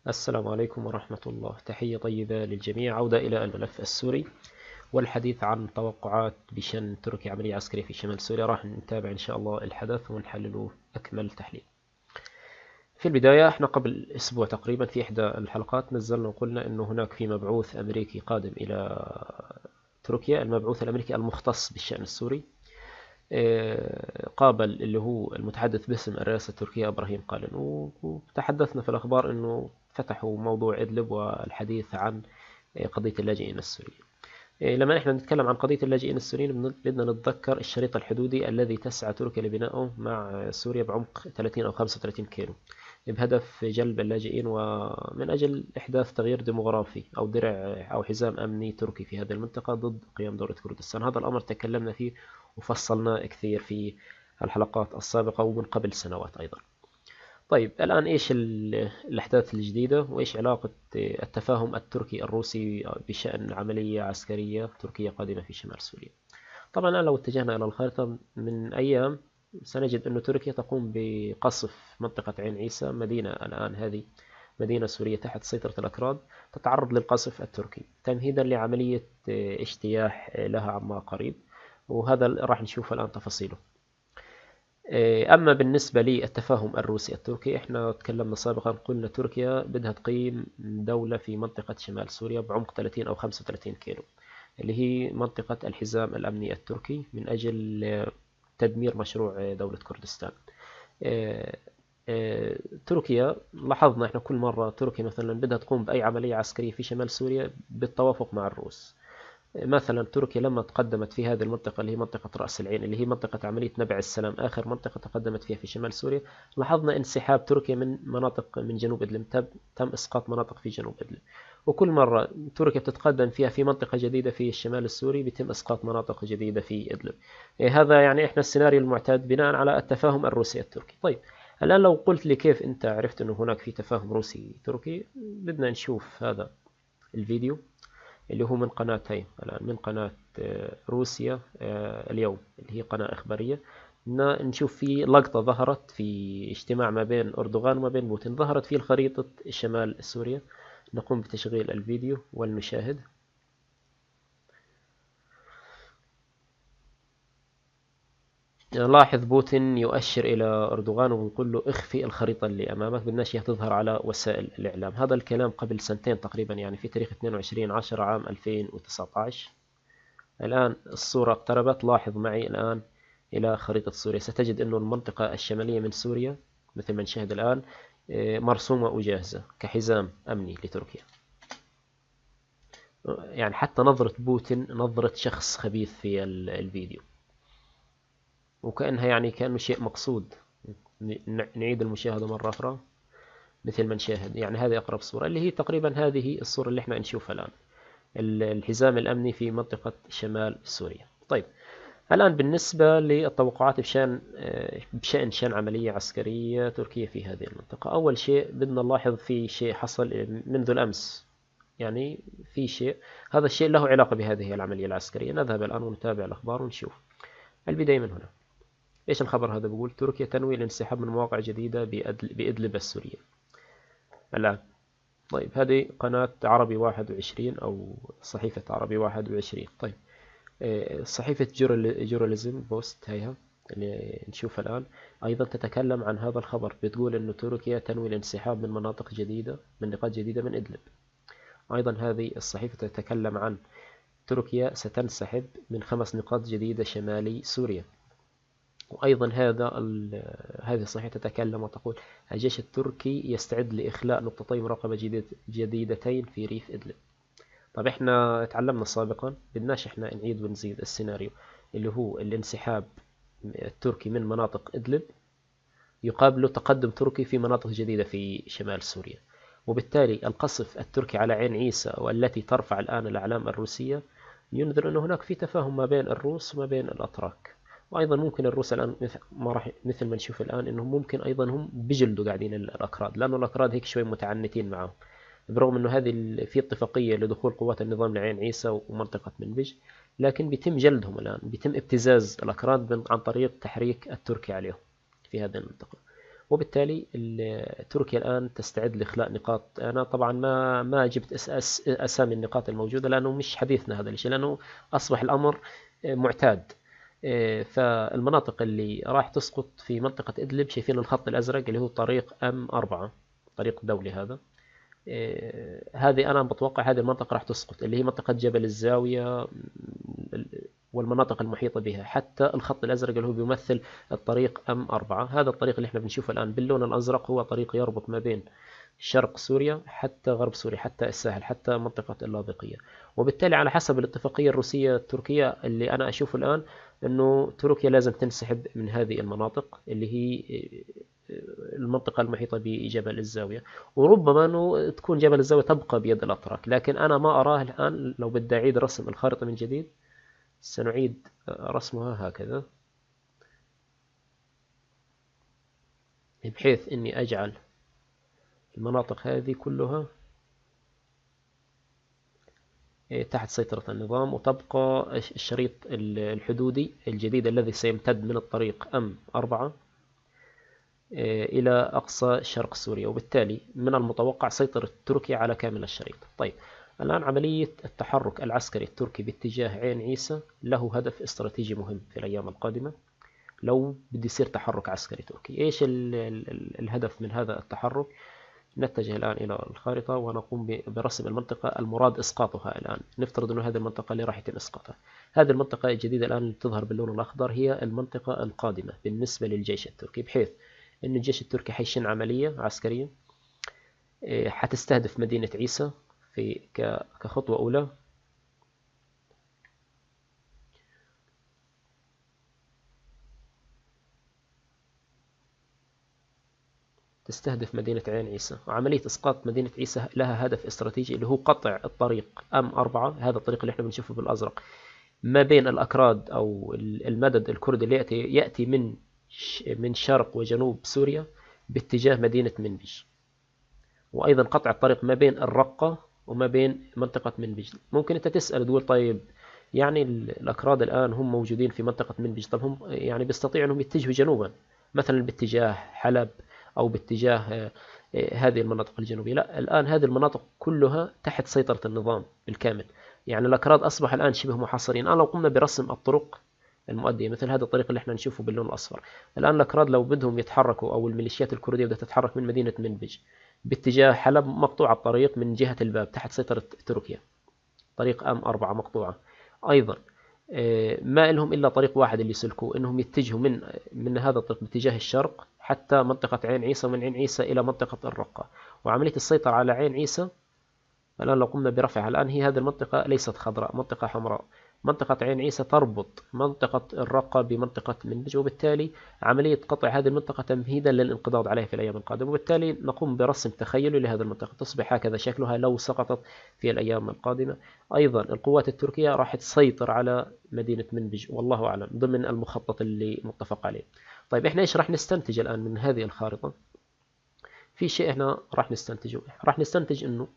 السلام عليكم ورحمة الله. تحية طيبة للجميع. عودة إلى الملف السوري والحديث عن توقعات بشن تركيا عملية عسكرية في شمال سوريا. راح نتابع إن شاء الله الحدث ونحلله أكمل تحليل. في البداية احنا قبل أسبوع تقريبا في إحدى الحلقات نزلنا وقلنا أنه هناك في مبعوث أمريكي قادم إلى تركيا، المبعوث الأمريكي المختص بالشأن السوري. قابل اللي هو المتحدث باسم الرئاسة التركية إبراهيم قالن، وتحدثنا في الأخبار أنه فتحوا موضوع إدلب والحديث عن قضية اللاجئين السوريين. لما نحن نتكلم عن قضية اللاجئين السوريين بدنا نتذكر الشريط الحدودي الذي تسعى تركيا لبنائه مع سوريا بعمق 30 أو 35 كيلو بهدف جلب اللاجئين ومن أجل إحداث تغيير ديموغرافي أو درع أو حزام أمني تركي في هذه المنطقة ضد قيام دولة كردستان. هذا الأمر تكلمنا فيه وفصلناه كثير في الحلقات السابقة ومن قبل سنوات أيضا. طيب الآن إيش الأحداث الجديدة وإيش علاقة التفاهم التركي الروسي بشأن عملية عسكرية تركية قادمة في شمال سوريا؟ طبعا الآن لو اتجهنا إلى الخارطة من أيام سنجد أن تركيا تقوم بقصف منطقة عين عيسى، مدينة الآن هذه مدينة سورية تحت سيطرة الأكراد، تتعرض للقصف التركي تمهيدا لعملية اجتياح لها عما قريب، وهذا راح نشوف الآن تفاصيله. أما بالنسبة للتفاهم الروسي التركي، احنا تكلمنا سابقا قلنا تركيا بدها تقيم دولة في منطقة شمال سوريا بعمق 30 أو 35 كيلو، اللي هي منطقة الحزام الأمني التركي من أجل تدمير مشروع دولة كردستان. تركيا لاحظنا احنا كل مرة تركيا مثلا بدها تقوم بأي عملية عسكرية في شمال سوريا بالتوافق مع الروس. مثلا تركيا لما تقدمت في هذه المنطقة اللي هي منطقة رأس العين اللي هي منطقة عملية نبع السلام، آخر منطقة تقدمت فيها في شمال سوريا، لاحظنا انسحاب تركيا من مناطق من جنوب إدلب، تم إسقاط مناطق في جنوب إدلب. وكل مرة تركيا بتتقدم فيها في منطقة جديدة في الشمال السوري بيتم إسقاط مناطق جديدة في إدلب. هذا يعني إحنا السيناريو المعتاد بناء على التفاهم الروسي التركي. طيب الآن لو قلت لي كيف أنت عرفت أنه هناك في تفاهم روسي تركي، بدنا نشوف هذا الفيديو اللي هو من قناتين الآن، من قناة روسيا اليوم اللي هي قناة إخبارية. نشوف في لقطة ظهرت في اجتماع ما بين أردوغان وما بين بوتين، ظهرت فيه خريطة شمال سوريا. نقوم بتشغيل الفيديو ولنشاهد. لاحظ بوتين يؤشر إلى أردوغان ويقول له اخفي الخريطة اللي أمامك، بدناش إياها تظهر على وسائل الإعلام. هذا الكلام قبل سنتين تقريبا، يعني في تاريخ 22/10 عام 2019. الآن الصورة اقتربت. لاحظ معي الآن إلى خريطة سوريا، ستجد أن المنطقة الشمالية من سوريا مثل ما نشاهد الآن مرسومة وجاهزة كحزام أمني لتركيا. يعني حتى نظرة بوتين نظرة شخص خبيث في الفيديو، وكأنها يعني كأنه شيء مقصود. نعيد المشاهدة مرة أخرى مثل ما نشاهد. يعني هذه أقرب صورة اللي هي تقريبا هذه الصورة اللي احنا نشوفها الآن، الحزام الأمني في منطقة شمال سوريا. طيب الآن بالنسبة للتوقعات بشأن شن عملية عسكرية تركية في هذه المنطقة، أول شيء بدنا نلاحظ في شيء حصل منذ الأمس، يعني في شيء، هذا الشيء له علاقة بهذه العملية العسكرية. نذهب الآن ونتابع الأخبار ونشوف البداية من هنا. إيش الخبر هذا؟ بيقول تركيا تنوي الانسحاب من مواقع جديدة بإدلب السورية الآن. طيب هذه قناة عربي 21 أو صحيفة عربي 21. طيب صحيفة جوراليزم بوست هيها اللي نشوفها الآن أيضا تتكلم عن هذا الخبر، بتقول أن تركيا تنوي الانسحاب من مناطق جديدة من نقاط جديدة من إدلب. أيضا هذه الصحيفة تتكلم عن تركيا ستنسحب من 5 نقاط جديدة شمالي سوريا. وأيضا هذه الصحيفة تتكلم وتقول الجيش التركي يستعد لإخلاء نقطتي مراقبة جديدتين في ريف إدلب. طب احنا تعلمنا سابقا، بدناش احنا نعيد ونزيد السيناريو اللي هو الانسحاب التركي من مناطق إدلب يقابله تقدم تركي في مناطق جديدة في شمال سوريا، وبالتالي القصف التركي على عين عيسى والتي ترفع الآن الأعلام الروسية ينذر أن هناك في تفاهم ما بين الروس وما بين الأتراك. وأيضا ممكن الروس الآن مثل ما نشوف الآن أنهم ممكن أيضا هم بجلدوا قاعدين الأكراد، لأنه الأكراد هيك شوي متعنتين معهم، برغم أنه هذه في اتفاقية لدخول قوات النظام لعين عيسى ومنطقة منبج، لكن بيتم جلدهم الآن، بيتم ابتزاز الأكراد عن طريق تحريك التركي عليهم في هذه المنطقة. وبالتالي تركيا الآن تستعد لإخلاء نقاط. أنا طبعا ما جبت أسامي النقاط الموجودة لأنه مش حديثنا هذا الشيء، لأنه أصبح الأمر معتاد. فالمناطق اللي راح تسقط في منطقة إدلب شايفين الخط الأزرق اللي هو طريق M4، طريق دولي هذا. هذه أنا بتوقع هذه المنطقة راح تسقط، اللي هي منطقة جبل الزاوية والمناطق المحيطة بها، حتى الخط الأزرق اللي هو بيمثل الطريق M4. هذا الطريق اللي احنا بنشوفه الآن باللون الأزرق هو طريق يربط ما بين شرق سوريا حتى غرب سوريا، حتى الساحل، حتى منطقة اللاذقية. وبالتالي على حسب الاتفاقية الروسية التركية اللي أنا أشوفه الآن، أنه تركيا لازم تنسحب من هذه المناطق اللي هي المنطقة المحيطة بجبل الزاوية، وربما أنه تكون جبل الزاوية تبقى بيد الأتراك، لكن أنا ما أراه الآن. لو بدي أعيد رسم الخارطة من جديد سنعيد رسمها هكذا، بحيث أني أجعل المناطق هذه كلها تحت سيطرة النظام، وتبقى الشريط الحدودي الجديد الذي سيمتد من الطريق M4 إلى أقصى شرق سوريا، وبالتالي من المتوقع سيطرة تركيا على كامل الشريط. طيب الآن عملية التحرك العسكري التركي باتجاه عين عيسى له هدف استراتيجي مهم في الأيام القادمة. لو بدي يصير تحرك عسكري تركي، إيش الهدف من هذا التحرك؟ نتجه الآن إلى الخارطة ونقوم برسم المنطقة المراد إسقاطها. الآن نفترض أن هذه المنطقة اللي راح يتم إسقاطها. هذه المنطقة الجديدة الآن اللي تظهر باللون الأخضر هي المنطقة القادمة بالنسبة للجيش التركي، بحيث أن الجيش التركي حيشن عملية عسكرية حتستهدف مدينة عيسى كخطوة أولى. تستهدف مدينة عين عيسى، وعملية إسقاط مدينة عيسى لها هدف استراتيجي اللي هو قطع الطريق M4، هذا الطريق اللي احنا بنشوفه بالأزرق، ما بين الأكراد أو المدد الكردي اللي يأتي من شرق وجنوب سوريا باتجاه مدينة منبج، وأيضا قطع الطريق ما بين الرقة وما بين منطقة منبج. ممكن أنت تسأل تقول طيب يعني الأكراد الآن هم موجودين في منطقة منبج، طب هم يعني بيستطيعوا أنهم يتجهوا جنوبا مثلا باتجاه حلب أو باتجاه هذه المناطق الجنوبية؟ لا، الآن هذه المناطق كلها تحت سيطرة النظام بالكامل. يعني الأكراد أصبح الآن شبه محاصرين. الآن لو قمنا برسم الطرق المؤدية مثل هذا الطريق اللي احنا نشوفه باللون الأصفر، الآن الأكراد لو بدهم يتحركوا أو الميليشيات الكردية بدها تتحرك من مدينة منبج باتجاه حلب، مقطوع الطريق من جهة الباب تحت سيطرة تركيا، طريق M4 مقطوعة. أيضا ما لهم إلا طريق واحد اللي يسلكوه، إنهم يتجهوا من هذا الطريق باتجاه الشرق حتى منطقة عين عيسى، ومن عين عيسى إلى منطقة الرقة. وعملية السيطرة على عين عيسى الآن لو قمنا برفعها، الآن هي هذه المنطقة ليست خضراء، منطقة حمراء. منطقة عين عيسى تربط منطقة الرقة بمنطقة منبج، وبالتالي عملية قطع هذه المنطقة تمهيدا للانقضاض عليها في الأيام القادمة. وبالتالي نقوم برسم تخيلي لهذه المنطقة تصبح هكذا شكلها لو سقطت في الأيام القادمة. أيضا القوات التركية راح تسيطر على مدينة منبج، والله أعلم ضمن المخطط اللي متفق عليه. طيب إحنا إيش راح نستنتج الآن من هذه الخارطة؟ في شيء إحنا راح نستنتجه، راح نستنتج إنه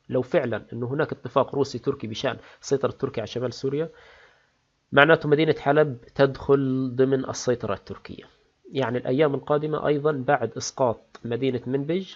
لو فعلا أنه هناك اتفاق روسي تركي بشأن سيطرة تركيا على شمال سوريا، معناته مدينة حلب تدخل ضمن السيطرة التركية. يعني الأيام القادمة أيضا بعد إسقاط مدينة منبج،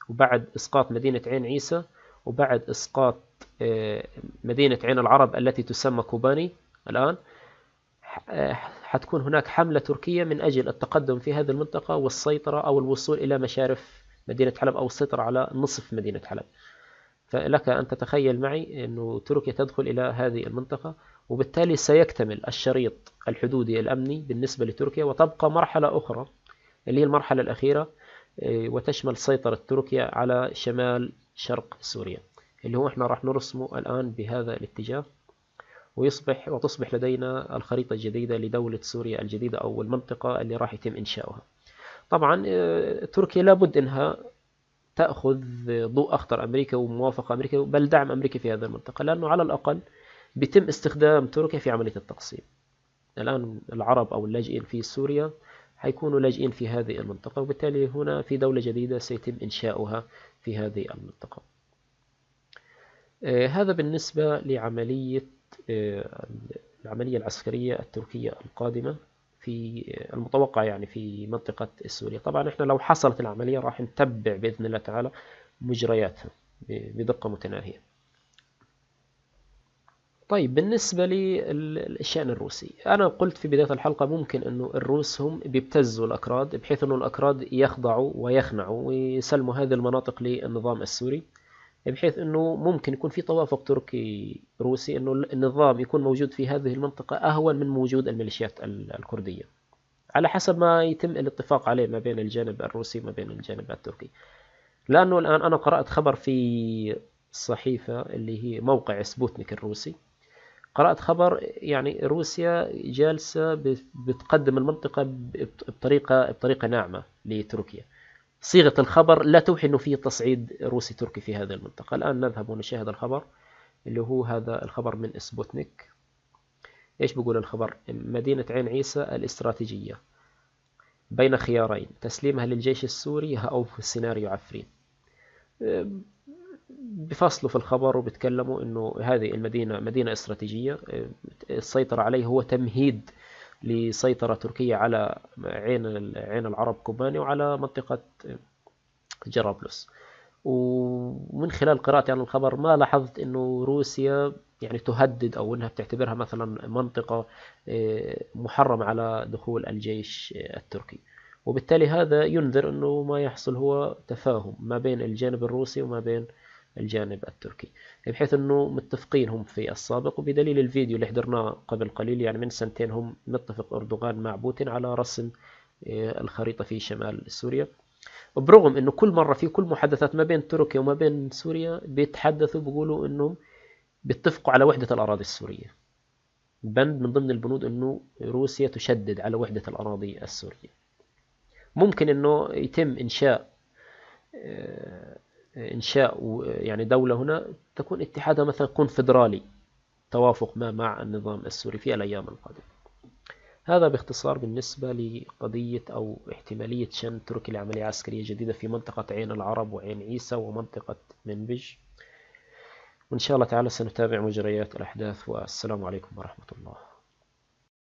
وبعد إسقاط مدينة عين عيسى، وبعد إسقاط مدينة عين العرب التي تسمى كوباني الآن، حتكون هناك حملة تركية من أجل التقدم في هذه المنطقة والسيطرة أو الوصول إلى مشارف مدينة حلب أو السيطرة على نصف مدينة حلب. فلك أن تتخيل معي أن تركيا تدخل إلى هذه المنطقة، وبالتالي سيكتمل الشريط الحدودي الأمني بالنسبة لتركيا، وتبقى مرحلة أخرى اللي هي المرحلة الأخيرة، وتشمل سيطرة تركيا على شمال شرق سوريا، اللي هو احنا راح نرسمه الآن بهذا الاتجاه، وتصبح لدينا الخريطة الجديدة لدولة سوريا الجديدة أو المنطقة اللي راح يتم إنشاؤها. طبعا تركيا لابد أنها تأخذ ضوء أخضر أمريكا وموافقة أمريكا بل دعم أمريكي في هذه المنطقة، لأنه على الأقل بيتم استخدام تركيا في عملية التقسيم. الآن العرب أو اللاجئين في سوريا حيكونوا لاجئين في هذه المنطقة، وبالتالي هنا في دولة جديدة سيتم إنشاؤها في هذه المنطقة. هذا بالنسبة لعملية العملية العسكرية التركية القادمة في المتوقع يعني في منطقة السورية. طبعا احنا لو حصلت العملية راح نتبع بإذن الله تعالى مجرياتها بدقة متناهية. طيب بالنسبة للشأن الروسي، أنا قلت في بداية الحلقة ممكن أنه الروس هم بيبتزوا الأكراد بحيث أنه الأكراد يخضعوا ويخنعوا ويسلموا هذه المناطق للنظام السوري، بحيث أنه ممكن يكون في توافق تركي روسي أنه النظام يكون موجود في هذه المنطقة أهون من وجود الميليشيات الكردية، على حسب ما يتم الاتفاق عليه ما بين الجانب الروسي وما بين الجانب التركي. لأنه الآن أنا قرأت خبر في الصحيفة اللي هي موقع سبوتنيك الروسي، قرأت خبر يعني روسيا جالسة بتقدم المنطقة بطريقة ناعمة لتركيا. صيغة الخبر لا توحي أنه فيه تصعيد روسي تركي في هذه المنطقة. الآن نذهب ونشاهد الخبر اللي هو هذا الخبر من سبوتنيك. إيش بيقول الخبر؟ مدينة عين عيسى الاستراتيجية بين خيارين، تسليمها للجيش السوري أو في سيناريو عفرين. بفصلوا في الخبر وبتكلموا انه هذه المدينة مدينة استراتيجية، السيطرة عليه هو تمهيد لسيطرة تركيا على عين العرب كوباني وعلى منطقة جرابلس. ومن خلال قراءتي عن الخبر ما لاحظت انه روسيا يعني تهدد او انها بتعتبرها مثلا منطقة محرم على دخول الجيش التركي، وبالتالي هذا ينذر انه ما يحصل هو تفاهم ما بين الجانب الروسي وما بين الجانب التركي، بحيث انه متفقين هم في السابق، وبدليل الفيديو اللي حضرناه قبل قليل يعني من سنتين هم متفق اردوغان مع بوتين على رسم الخريطة في شمال سوريا. وبرغم انه كل مرة في كل محادثات ما بين تركيا وما بين سوريا بيتحدثوا بيقولوا انهم بيتفقوا على وحدة الأراضي السورية، بند من ضمن البنود انه روسيا تشدد على وحدة الأراضي السورية. ممكن انه يتم انشاء يعني دولة هنا تكون اتحادها مثلا يكون فيدرالي، توافق ما مع النظام السوري في الأيام القادمة. هذا باختصار بالنسبة لقضية أو احتمالية شن تركي لعملية عسكرية جديدة في منطقة عين العرب وعين عيسى ومنطقة منبج، وإن شاء الله تعالى سنتابع مجريات الأحداث، والسلام عليكم ورحمة الله.